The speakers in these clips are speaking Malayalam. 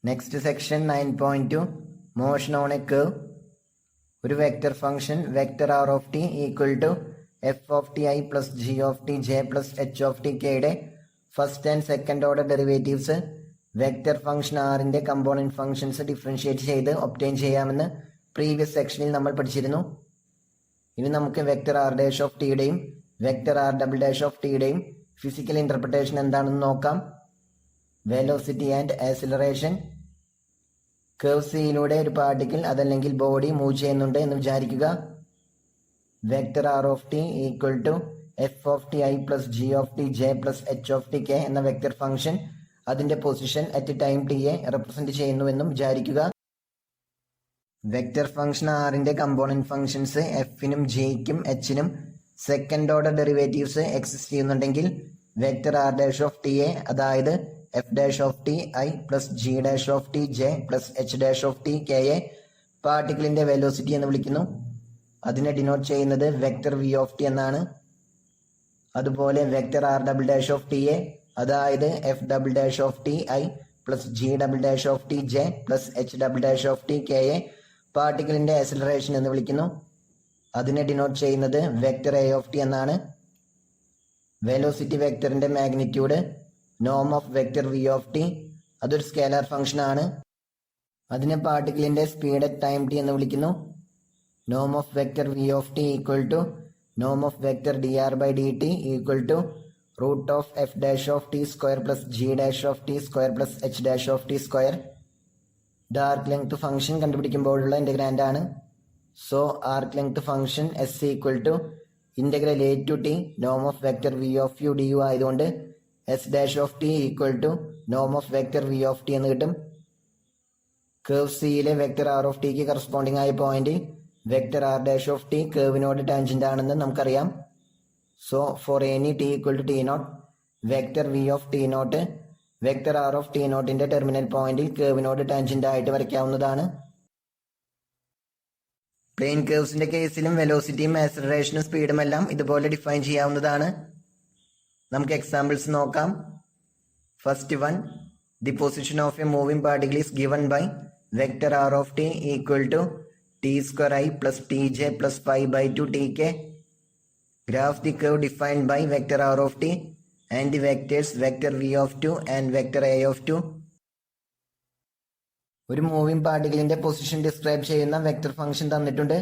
Next section 9.2 motion on a curve. ഒരു vector function vector r of T equal to f of t i plus g of t j plus h of t കെയുടെ first and second order derivatives vector function ആറിന്റെ കമ്പോണന്റ് ഫംഗ്ഷൻസ് ഡിഫറൻഷിയേറ്റ് ചെയ്ത് ഒബ്റ്റെയിൻ ചെയ്യാമെന്ന് പ്രീവിയസ് സെക്ഷനിൽ നമ്മൾ പഠിച്ചിരുന്നു. ഇനി നമുക്ക് വെക്റ്റർ ആർ ഡാഷ് ഓഫ് ടിയുടെയും vector r double dash of ടിയുടെയും ഫിസിക്കൽ ഇന്റർപ്രിട്ടേഷൻ എന്താണെന്ന് നോക്കാം. Velocity and acceleration. കർവ് സിയിലൂടെ ഒരു പാർട്ടിക്കിൾ അതല്ലെങ്കിൽ ബോഡി മൂവ് ചെയ്യുന്നുണ്ട് എന്ന് വിചാരിക്കുക. Vector r of T equal to f of t i plus g of t j plus h of t k എന്ന വെക്റ്റർ ഫംഗ്ഷൻ അതിന്റെ പൊസിഷൻ അറ്റ് ടൈം ടിയെ റെപ്രസെന്റ് ചെയ്യുന്നുവെന്നും വിചാരിക്കുക. വെക്റ്റർ ഫംഗ്ഷൻ ആറിന്റെ കമ്പോണന്റ് ഫംഗ്ഷൻസ് എഫിനും ജിക്കും എച്ചിനും സെക്കൻഡ് ഓർഡർ ഡെറിവേറ്റീവ്സ് എക്സിസ്റ്റ് ചെയ്യുന്നുണ്ടെങ്കിൽ വെക്റ്റർ ആർ ഡാഷ് ഓഫ് ടിയെ, അതായത് f dash of t i plus g dash of t j plus h dash of t കെയെ പാർട്ടിക്കിളിന്റെ വെലോസിറ്റി എന്ന് വിളിക്കുന്നു. അതിനെ ഡിനോട്ട് ചെയ്യുന്നത് വെക്റ്റർ വി ഓഫ് ടി എന്നാണ്. അതുപോലെ vector r double dash of ടിയെ, അതായത് f double dash of t i plus g double dash of t j plus h double dash of t കെയെ പാർട്ടിക്കിളിന്റെ ആക്സിലറേഷൻ എന്ന് വിളിക്കുന്നു. അതിനെ ഡിനോട്ട് ചെയ്യുന്നത് വെക്റ്റർ എ ഓഫ് ടി എന്നാണ്. വെലോസിറ്റി വെക്റ്ററിന്റെ മാഗ്നിറ്റ്യൂഡ് നോം of vector v of t, അതൊരു സ്കേലാർ ഫംഗ്ഷൻ ആണ്. അതിനെ പാർട്ടിക്കിളിന്റെ സ്പീഡ് അറ്റ് ടൈം ടി എന്ന് വിളിക്കുന്നു. നോം of vector v of T equal to നോം of vector d r by d t equal to root of f dash of t square plus g dash of t square plus h dash of t square. Arc length function കണ്ടുപിടിക്കുമ്പോഴുള്ള ഇന്റഗ്രാൻഡ് ആണ്. So arc length function s equal to integral a to t നോം of vector v of u d u ആയതുകൊണ്ട് s dash of T equal to നോം of vector v of t എന്ന് കിട്ടും. കർവ് സിയിലെ വെക്റ്റർ ആർ ഓഫ് ടിക്ക് കറസ്പോണ്ടിങ് ആയ point vector r dash of t കർവിനോട് ടാൻജന്റ് ആണെന്ന് നമുക്കറിയാം. So for any t equal to t naught vector v of t naught vector r of t നോട്ടിന്റെ ടെർമിനൽ പോയിന്റിൽ കർവിനോട് ടാൻജന്റ് ആയിട്ട് വരയ്ക്കാവുന്നതാണ്. പ്ലെയിൻ കർവ്സിന്റെ കേസിലും വെലോസിറ്റിയും ആക്സിലറേഷനും സ്പീഡും എല്ലാം ഇതുപോലെ ഡിഫൈൻ ചെയ്യാവുന്നതാണ്. നമുക്ക് എക്സാമ്പിൾസ് നോക്കാം. First one, the position of a moving particle is given by vector r of T equal to t square i plus t j plus 5/2 t k. Graph the curve defined by vector r of t and the vectors vector v of 2 and vector a of 2. ഒരു മൂവിംഗ് പാർട്ടിക്കിളിന്റെ പൊസിഷൻ ഡിസ്ക്രൈബ് ചെയ്യുന്ന വെക്റ്റർ ഫംഗ്ഷൻ തന്നിട്ടുണ്ട്.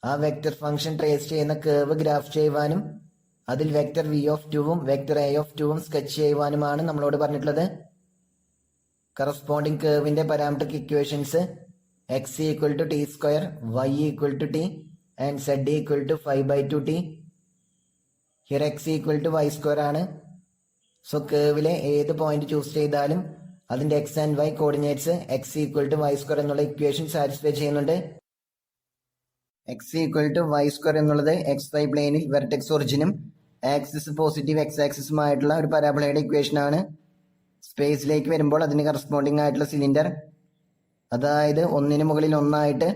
ആ വെക്റ്റർ ഫംഗ്ഷൻ ട്രേസ് ചെയ്യുന്ന കർവ് ഗ്രാഫ് ചെയ്യുവാനും അതിൽ വെക്റ്റർ വി ഓഫ് 2ഉം വെക്റ്റർ എ ഓഫ് 2ഉം സ്കെച്ച് ചെയ്യുവാനുമാണ് നമ്മളോട് പറഞ്ഞിട്ടുള്ളത്. കറസ്പോണ്ടിങ് കർവിന്റെ parametric equations x equal to t square, y equal to t and z equal to 5/2 t. Here x equal to y square ആണ്. സോ കർവിലെ ഏത് പോയിന്റ് ചൂസ് ചെയ്താലും അതിന്റെ x and y coordinates X equal to y square എന്നുള്ള ഇക്വേഷൻ സാറ്റിസ്ഫൈ ചെയ്യുന്നുണ്ട്. X equal to y square എന്നുള്ളത് എക്സ് വൈ പ്ലെയിനിൽ വെർട്ടെക്സ് ഒറിജിനും ആക്സിസ് പോസിറ്റീവ് എക്സ് ആക്സിസുമായിട്ടുള്ള ഒരു പരാബോളയുടെ ഇക്വേഷൻ ആണ്. സ്പേസിലേക്ക് വരുമ്പോൾ അതിന് കറസ്പോണ്ടിങ് ആയിട്ടുള്ള സിലിണ്ടർ, അതായത് ഒന്നിന് മുകളിൽ ഒന്നായിട്ട്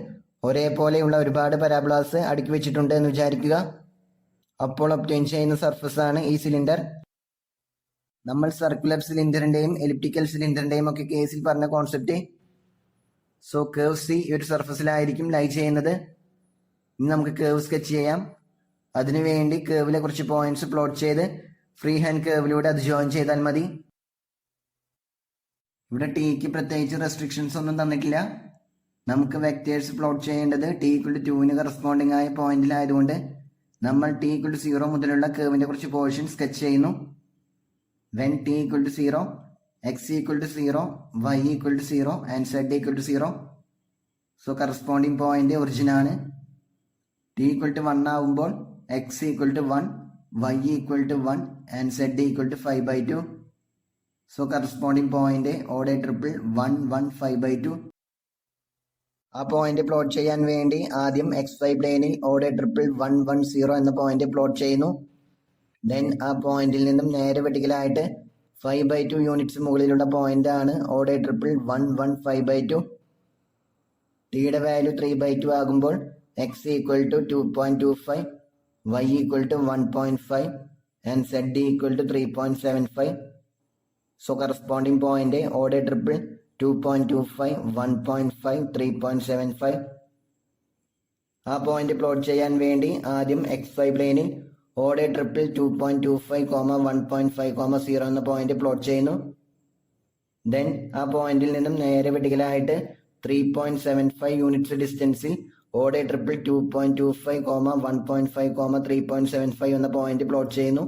ഒരേപോലെയുള്ള ഒരുപാട് പരാബോളാസ് അടുക്കി വെച്ചിട്ടുണ്ട് എന്ന് വിചാരിക്കുക. അപ്പോൾ ഒബ്റ്റെയിൻ ചെയ്യുന്ന സർഫസ് ആണ് ഈ സിലിണ്ടർ. നമ്മൾ സർക്കുലർ സിലിണ്ടറിന്റെയും എലിപ്റ്റിക്കൽ സിലിണ്ടറിന്റെയും ഒക്കെ കേസിൽ പറഞ്ഞ കോൺസെപ്റ്റ്. സോ കർവ് സി ഒരു സർഫസിലായിരിക്കും ലൈ ചെയ്യുന്നത്. ഇനി നമുക്ക് കർവ് സ്കെച്ച് ചെയ്യാം. അതിനുവേണ്ടി കർവിലെ കുറച്ച് പോയിന്റ്സ് പ്ലോട്ട് ചെയ്ത് ഫ്രീ ഹാൻഡ് കർവിലൂടെ അത് ജോയിൻ ചെയ്താൽ മതി. ഇവിടെ ടിക്ക് പ്രത്യേകിച്ച് റെസ്ട്രിക്ഷൻസ് ഒന്നും തന്നിട്ടില്ല. നമുക്ക് വെക്ടേഴ്സ് പ്ലോട്ട് ചെയ്യേണ്ടത് ടി ഈക്വൽ ടു 2ന് കറസ്പോണ്ടിങ് ആയ പോയിന്റിലായതുകൊണ്ട് നമ്മൾ ടി ഈക്വൽ ടു 0 മുതലുള്ള കർവിന്റെ കുറച്ച് പോർഷൻ സ്കെച്ച് ചെയ്യുന്നു. When t equal to 0, x equal to 0, y equal to 0 and z equal to 0. So corresponding point origin ആണ്. ടി ഈക്വൽ ടു 1 ആവുമ്പോൾ x equal to 1, y equal to 1 and z equal to 5/2. So corresponding point ഓടെ ട്രിപ്പിൾ 1 1 5/2. ആ പോയിന്റ് പ്ലോട്ട് ചെയ്യാൻ വേണ്ടി ആദ്യം എക്സ് വൈ പ്ലെയിനിൽ ഓടെ ട്രിപ്പിൾ 1 1 0 എന്ന പോയിന്റ് പ്ലോട്ട് ചെയ്യുന്നു. ദെൻ ആ പോയിന്റിൽ നിന്നും നേരെ വെർട്ടിക്കലായിട്ട് 5/2 യൂണിറ്റ്സ് മുകളിലുള്ള പോയിന്റ് ആണ് ഓടെ ട്രിപ്പിൾ 1 1 5/2. ടിയുടെ വാല്യൂ 3/2 ആകുമ്പോൾ x equal to 2.25, y equal to 1.5 and z equal to 3.75. So corresponding point ഓടെ ട്രിപ്പിൾ 2.25, 1.5, 3.75. ആ പോയിന്റ് പ്ലോട്ട് ചെയ്യാൻ വേണ്ടി ആദ്യം XY പ്ലെയിനിൽ ഓടെ ട്രിപ്പിൾ 2.25, 1.5, 0 എന്ന പോയിന്റ് പ്ലോട്ട് ചെയ്യുന്നു. ദെൻ ആ പോയിന്റിൽ നിന്നും നേരെ വെർട്ടിക്കലായിട്ട് 3.75 യൂണിറ്റ്സ് ഡിസ്റ്റൻസിൽ ഓടെ ട്രിപ്പിൾ 2.25, 1.5, 3.75 എന്ന പോയിന്റ് പ്ലോട്ട് ചെയ്യുന്നു.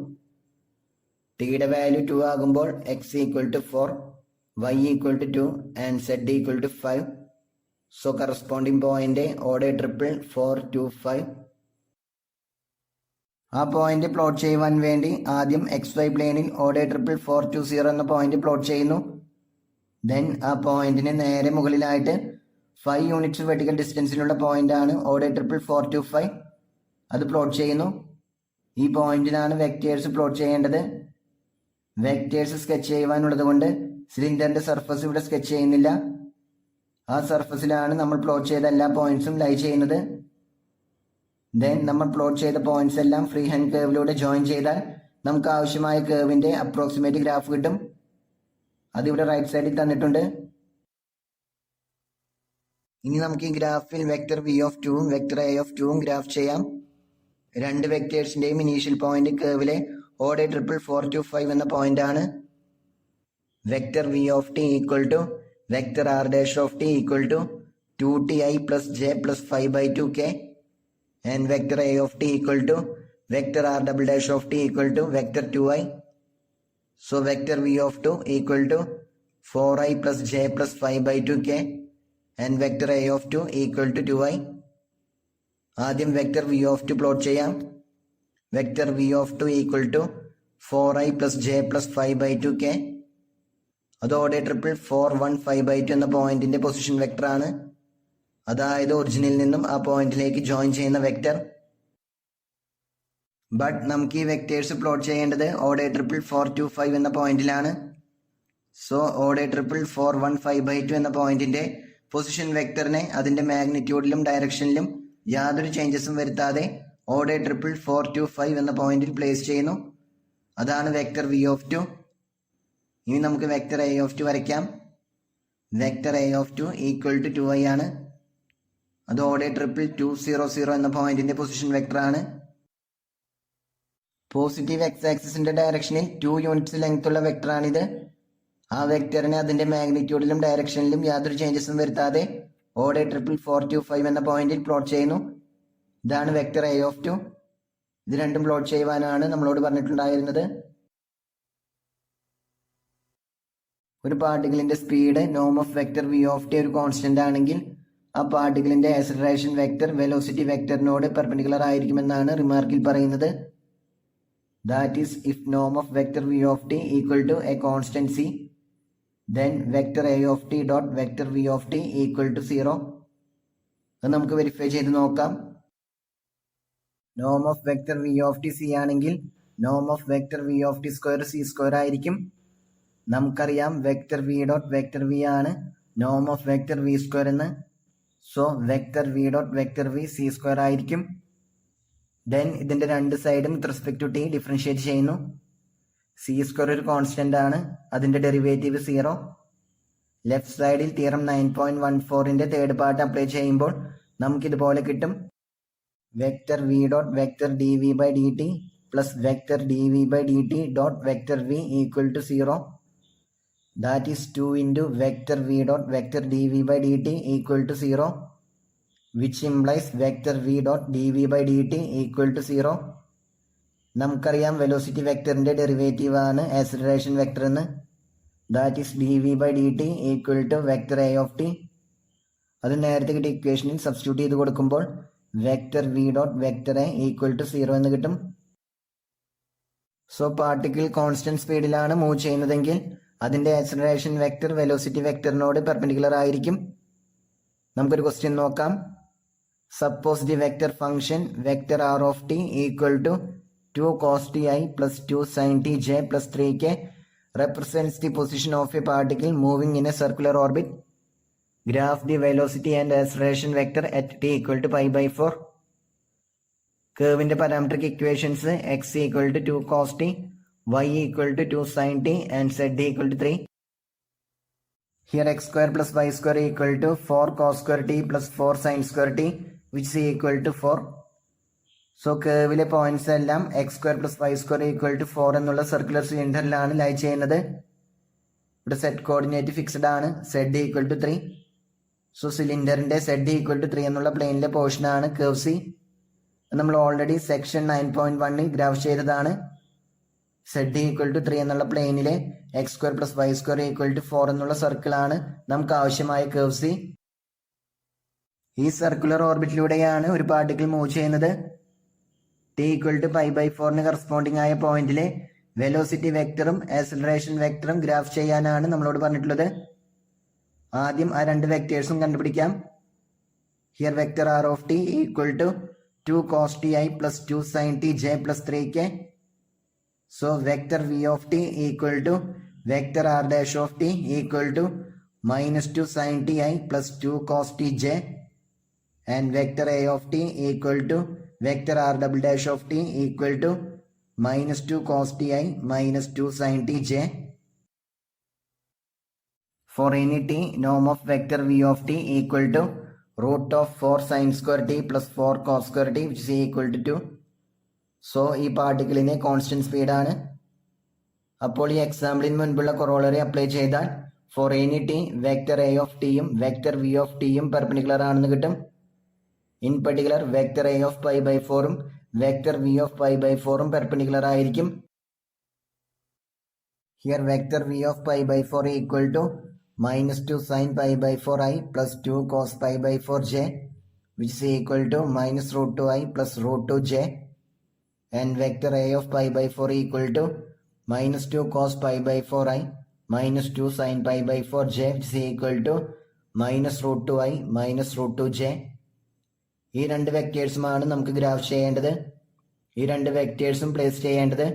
ടിയുടെ വാല്യൂ 2 ആകുമ്പോൾ x equal to 4, y equal to 2 and z equal to 5. So corresponding point ഓടെ ട്രിപ്പിൾ 4, 2, 5. ആ പോയിന്റ് പ്ലോട്ട് ചെയ്യുവാൻ വേണ്ടി ആദ്യം XY പ്ലെയിനിൽ ഓടെ ട്രിപ്പിൾ 4, 2, 0 എന്ന പോയിന്റ് പ്ലോട്ട് ചെയ്യുന്നു. ദെൻ ആ പോയിന്റിന് നേരെ മുകളിലായിട്ട് 5 യൂണിറ്റ്സ് വെർട്ടിക്കൽ ഡിസ്റ്റൻസിലുള്ള പോയിന്റ് ആണ് ഓടെ ട്രിപ്പിൾ 4, 2, 5. അത് പ്ലോട്ട് ചെയ്യുന്നു. ഈ പോയിന്റിലാണ് വെക്ടേഴ്സ് പ്ലോട്ട് ചെയ്യേണ്ടത്. വെക്ടേഴ്സ് സ്കെച്ച് ചെയ്യുവാനുള്ളത് കൊണ്ട് സിലിണ്ടറിന്റെ സർഫസ് ഇവിടെ സ്കെച്ച് ചെയ്യുന്നില്ല. ആ സർഫസിലാണ് നമ്മൾ പ്ലോട്ട് ചെയ്ത എല്ലാ പോയിന്റ്സും ലൈ ചെയ്യുന്നത്. ദെൻ നമ്മൾ പ്ലോട്ട് ചെയ്ത പോയിന്റ്സ് എല്ലാം ഫ്രീ ഹാൻഡ് കേർവിലൂടെ ജോയിൻ ചെയ്താൽ നമുക്ക് ആവശ്യമായ കേർവിന്റെ അപ്രോക്സിമേറ്റ് ഗ്രാഫ് കിട്ടും. അതിവിടെ റൈറ്റ് സൈഡിൽ തന്നിട്ടുണ്ട്. ഇനി നമുക്ക് ഈ ഗ്രാഫിൽ vector v(2) vector a(2) graph ചെയ്യാം. രണ്ട് വെക്ടേഴ്സിന്റെയും ഇനീഷ്യൽ പോയിന്റ് കേർവിലെ ഓടെ ട്രിപ്പിൾ 4, 2, 5 എന്ന പോയിന്റ് ആണ്. Vector v(t) equal to vector r' equal to 2ti plus j plus 5/2k and vector a(t) equal to vector r'(t) equal to vector 2i. So vector v(2) equal to 4i plus j plus 5/2k and vector a(2) equal to 2i. ആദ്യം വെക്ടർ v(2) പ്ലോട്ട് ചെയ്യാം. Vector v(2) equal to 4i plus j plus 5/2k. അതോടെ ട്രിപ്പിൾ 4, 1, 5/2 എന്ന പോയിന്റിന്റെ പൊസിഷൻ വെക്ടർ ആണ്. അതായത് ഒറിജിനിൽ നിന്നും ആ പോയിന്റിലേക്ക് ജോയിൻ ചെയ്യുന്ന വെക്ടർ. ബട്ട് നമുക്ക് ഈ വെക്ടേഴ്സ് പ്ലോട്ട് ചെയ്യേണ്ടത് ഓടെ ട്രിപ്പിൾ 4, 2, 5 എന്ന പോയിന്റിലാണ്. സോ ഓടെ ട്രിപ്പിൾ 4, 1, 5/2 എന്ന പോയിന്റിന്റെ പൊസിഷൻ വെക്ടറിനെ അതിന്റെ മാഗ്നിറ്റ്യൂഡിലും ഡയറക്ഷനിലും യാതൊരു ചേഞ്ചസും വരുത്താതെ ഓടെ ട്രിപ്പിൾ 4, 2, 5 എന്ന പോയിന്റിൽ പ്ലേസ് ചെയ്യുന്നു. അതാണ് വെക്ടർ v(2). ഇനി നമുക്ക് വെക്ടർ a(2) വരയ്ക്കാം. Vector a(2) equal to 2i ആണ്. അത് ഓടെ ട്രിപ്പിൾ 2, 0, 0 എന്ന പോയിന്റിന്റെ പൊസിഷൻ വെക്ടർ ആണ്. പോസിറ്റീവ് x ആക്സിസിന്റെ ഡയറക്ഷനിൽ 2 യൂണിറ്റ്സ് ലെങ്ത് ഉള്ള വെക്ടർ ആണിത്. ആ വെക്ടറിനെ അതിന്റെ മാഗ്നിറ്റ്യൂഡിലും ഡയറക്ഷനിലും യാതൊരു ചേഞ്ചസും വരുത്താതെ ഓടെ ട്രിപ്പിൾ 4, 2, 5 എന്ന പോയിന്റിൽ പ്ലോട്ട് ചെയ്യുന്നു. ഇതാണ് വെക്ടർ a(2). ഇത് രണ്ടും പ്ലോട്ട് ചെയ്യുവാനാണ് നമ്മളോട് പറഞ്ഞിട്ടുണ്ടായിരുന്നത്. ഒരു പാർട്ടിക്കിളിന്റെ സ്പീഡ് നോം ഓഫ് വെക്ടർ v(t) ഒരു കോൺസ്റ്റന്റ് ആണെങ്കിൽ ആ പാർട്ടിക്കിളിന്റെ ആക്സിലറേഷൻ വെക്ടർ വെലോസിറ്റി വെക്ടറിനോട് പെർപെൻഡിക്കുലർ ആയിരിക്കുമെന്നാണ് റിമാർക്കിൽ പറയുന്നത്. ദാറ്റ് ഈസ് ഇഫ് നോം of vector v(t) equal to a constant c, then vector a(t) dot vector v(t) equal to 0. അത് നമുക്ക് വെരിഫൈ ചെയ്ത് നോക്കാം. നോം ഓഫ് വെക്ടർ v(t) c ആണെങ്കിൽ നോം of vector v(t) square c² ആയിരിക്കും. നമുക്കറിയാം vector v dot vector v ആണ് നോം ഓഫ് വെക്ടർ v² എന്ന്. So vector v dot vector v c² ആയിരിക്കും. ദെൻ ഇതിന്റെ രണ്ട് സൈഡും with respect to t differentiate ചെയ്യുന്നു. c² ഒരു കോൺസ്റ്റന്റ് ആണ്. അതിന്റെ ഡെറിവേറ്റീവ് 0. ലെഫ്റ്റ് സൈഡിൽ തിയറം 9.14ന്റെ തേർഡ് പാർട്ട് അപ്ലൈ ചെയ്യുമ്പോൾ നമുക്കിതുപോലെ കിട്ടും. Vector v dot vector dv/dt plus vector dv/dt dot vector v equal to 0. That is 2 into vector v dot vector dv/dt equal to 0, which implies vector v dot dv/dt equal to 0. നമുക്കറിയാം വെലോസിറ്റി വെക്ടറിന്റെ ഡെറിവേറ്റീവ് ആണ് ആക്സിലറേഷൻ വെക്ടർ എന്ന്. That is dv/dt equal to vector a(t). അത് നേരത്തെ കിട്ടിയ ഇക്വേഷനിൽ സബ്സ്റ്റിറ്റ്യൂട്ട് ചെയ്ത് കൊടുക്കുമ്പോൾ vector v dot vector a equal to 0 എന്ന് കിട്ടും. സോ പാർട്ടിക്കിൾ കോൺസ്റ്റന്റ് സ്പീഡിലാണ് മൂവ് ചെയ്യുന്നതെങ്കിൽ അതിന്റെ ആക്സിലറേഷൻ വെക്ടർ വെലോസിറ്റി വെക്ടറിനോട് പെർപെൻഡിക്കുലർ ആയിരിക്കും. നമുക്കൊരു ക്വസ്റ്റ്യൻ നോക്കാം. Suppose the vector function vector r(t) equal to 2 cos ti plus 2 sin tj plus 3k represents the position of a particle moving in a circular orbit. Graph the velocity and acceleration vector at t equal to pi/4. കേർവിന്റെ parametric equations x equal to 2 cos t, y equal to 2 sin t and z equal to 3. Here x square plus y square equal to 4 cos square t plus 4 sin square t which is equal to 4. So കേവിലെ പോയിന്റ്സ് എല്ലാം x square plus y square equal to 4 എന്നുള്ള സർക്കുലർ സിലിണ്ടറിലാണ് ലൈ ചെയ്യുന്നത്. ഇവിടെ സെറ്റ് കോർഡിനേറ്റ് ഫിക്സ്ഡ് ആണ്, സെഡ് ഈക്വൽ ടു 3. സോ സിലിണ്ടറിന്റെ സെഡ് ഈക്വൽ ടു 3 എന്നുള്ള പ്ലെയിനിലെ പോർഷനാണ് കേവ് സി. നമ്മൾ ഓൾറെഡി സെക്ഷൻ 9.1 ഗ്രാഫ് ചെയ്തതാണ്. സെഡ് ഈക്വൽ ടു 3 എന്നുള്ള പ്ലെയിനിലെ x square plus y square equal to 4 എന്നുള്ള സർക്കിളാണ് നമുക്ക് ആവശ്യമായ കേവ് സി. ഈ സർക്കുലർ ഓർബിറ്റിലൂടെയാണ് ഒരു പാർട്ടിക്കിൾ മൂവ് ചെയ്യുന്നത്. ടി ഈക്വൽ ടു π/4 കറസ്പോണ്ടിങ് ആയ പോയിന്റിലെ വെലോസിറ്റി വെക്ടറും ആക്സിലറേഷൻ വെക്ടറും ഗ്രാഫ് ചെയ്യാനാണ് നമ്മളോട് പറഞ്ഞിട്ടുള്ളത്. ആദ്യം ആ രണ്ട് വെക്ടേഴ്സും കണ്ടുപിടിക്കാം. Here vector R of T equal to 2 cos ti plus 2 sin t j plus 3k. So vector v of t equal to vector r dash of t equal to minus 2 sin ti plus 2 cos t j, and vector a of t equal to vector r double dash of t equal to minus 2 cos ti minus 2 sin t j. For any t, norm of vector v of t equal to root of 4 sin square t plus 4 cos square t which is equal to 2. So ഈ പാർട്ടിക്കിളിന് കോൺസ്റ്റന്റ് സ്പീഡാണ്. അപ്പോൾ ഈ എക്സാമ്പിളിന് മുൻപുള്ള കൊറോളറി അപ്ലൈ ചെയ്താൽ for any t vector a of ടിയും വെക്ടർ വി ഓഫ് ടിയും പെർപെൻഡിക്കുലർ ആണെന്ന് കിട്ടും. In particular vector a of π/4ഉം വെക്ടർ വി ഓഫ് π/4ഉം പെർപെൻഡിക്കുലർ ആയിരിക്കും. Here vector v of π/4 equal to minus 2 sin π/4i plus 2 cos π/4j which is equal to minus root 2i plus root 2j, and vector a of π/4 equal to minus 2 cos π/4i minus 2 sin π/4j which is equal to minus root 2i minus root 2j. ഈ രണ്ട് വെക്ടേഴ്സുമാണ് നമുക്ക് ഗ്രാഫ് ചെയ്യേണ്ടത്. ഈ രണ്ട് വെക്ടേഴ്സും പ്ലേസ് ചെയ്യേണ്ടത്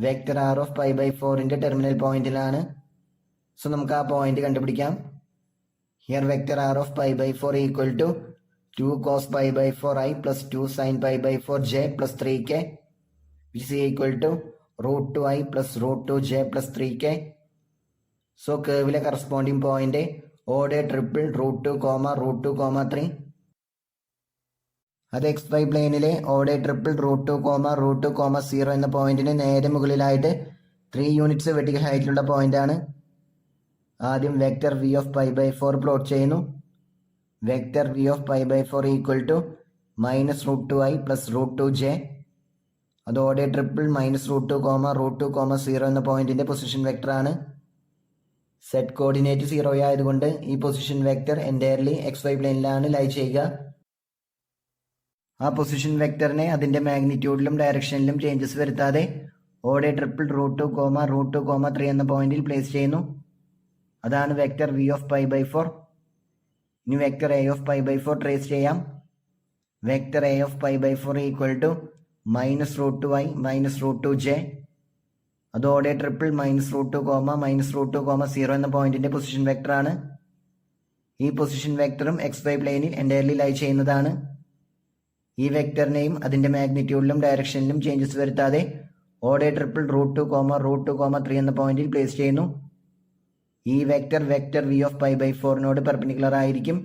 വെക്ടർ ആർ ഓഫ് π/4ന്റെ ടെർമിനൽ പോയിന്റിലാണ്. സോ നമുക്ക് ആ പോയിന്റ് കണ്ടുപിടിക്കാം. Here vector R of π/4 equal to 2 cos π/4i plus 2 sin π/4j plus 3k which is equal to root 2i plus root 2j plus 3k. So കേവിലെ കറസ്പോണ്ടിങ് പോയിന്റ് ഓടെ ട്രിപ്പിൾ √2, √2, 3. അത് XY പ്ലെയിനിലെ ഓടെ ട്രിപ്പിൾ √2, √2, 0 എന്ന പോയിന്റിന് നേരെ മുകളിലായിട്ട് 3 യൂണിറ്റ്സ് വെർട്ടിക്കൽ ഹൈറ്റിലുള്ള പോയിന്റാണ്. ആദ്യം വെക്ടർ വി ഓഫ് π/4 പ്ലോട്ട് ചെയ്യുന്നു. Vector v of π/4 equal to minus √2i plus √2j. അതോടെ ട്രിപ്പിൾ -√2, √2, 0 എന്ന പോയിന്റിന്റെ പൊസിഷൻ വെക്ടർ ആണ്. സെറ്റ് കോർഡിനേറ്റ് 0 ആയതുകൊണ്ട് ഈ പൊസിഷൻ വെക്ടർ എൻറ്റയർലി XY പ്ലെയിനിലാണ് ലൈ ചെയ്യുക. ആ പൊസിഷൻ വെക്ടറിനെ അതിന്റെ മാഗ്നിറ്റ്യൂഡിലും ഡയറക്ഷനിലും ചേഞ്ചസ് വരുത്താതെ ഓടെ ട്രിപ്പിൾ √2, √2, 3 എന്ന പോയിന്റിൽ പ്ലേസ് ചെയ്യുന്നു. അതാണ് വെക്ടർ വി ഓഫ് π/4. ഇനി വെക്ടർ എ ഓഫ് π/4 ട്രേസ് ചെയ്യാം. Vector a of π/4 equal to minus √2i minus √2j. അതോടെ ട്രിപ്പിൾ -√2, -√2, 0 എന്ന പോയിന്റിന്റെ പൊസിഷൻ വെക്ടർ ആണ്. ഈ പൊസിഷൻ വെക്ടറും XY പ്ലെയിനിൽ എൻറ്റയർലി ലൈ ചെയ്യുന്നതാണ്. ഈ വെക്ടറിനെയും അതിന്റെ മാഗ്നിറ്റ്യൂഡിലും ഡയറക്ഷനിലും ചേഞ്ചസ് വരുത്താതെ ഓടെ ട്രിപ്പിൾ √2, √2, 3 എന്ന പോയിന്റിൽ പ്ലേസ് ചെയ്യുന്നു. ഈ വെക്ടർ വി ഓഫ് π/4നോട് പെർപെൻഡിക്കുലർ ആയിരിക്കും.